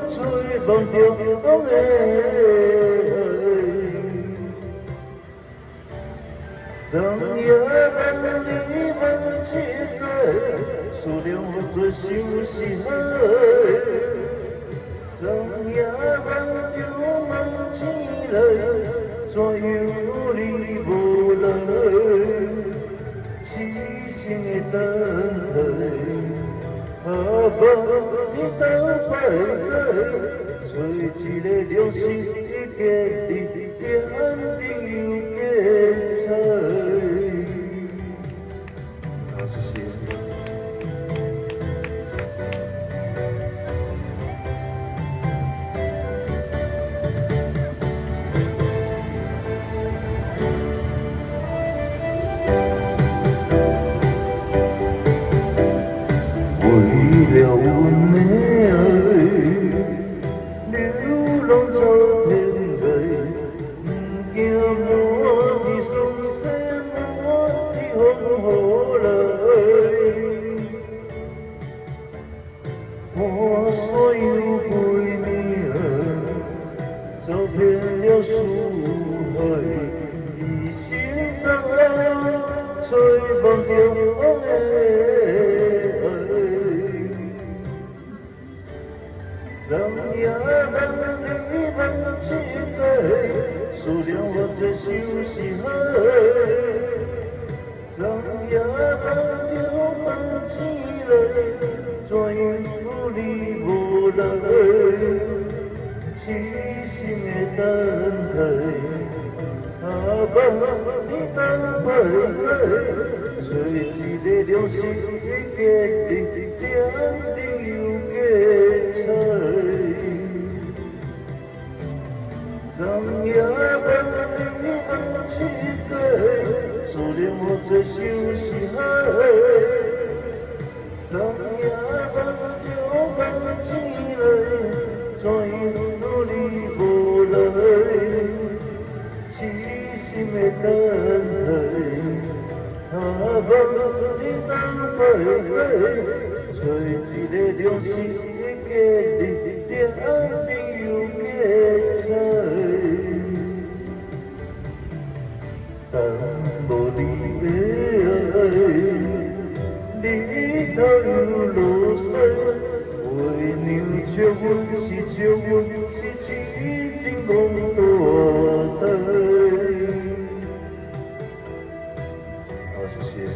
吹梦中的昨夜梦里梦起来，思念我最想是海。昨夜梦中梦起来，怎样你无来？痴心的等待，梦你等摆开，找一个良心的你，点滴又加彩。好，谢谢。为了阮的爱，流浪到天涯，不惊满天霜雪，满天风雨来。我所有归命，走遍了四海，一心在吹梦中的。昨夜梦里梦起来，思念我最想是海。昨夜梦中梦起来，怎样你无来？痴心的等待，梦你等摆开，找一个良心的你，点滴又加彩。昨夜梦里梦起来，思念我最想是海。昨夜梦中梦起来，怎样你无来？痴心的等待，梦你等摆开，找一个良心的你，点滴又加彩。但无你的爱，日头又落西，月亮笑阮是笑阮是痴情讲大台。好，谢谢。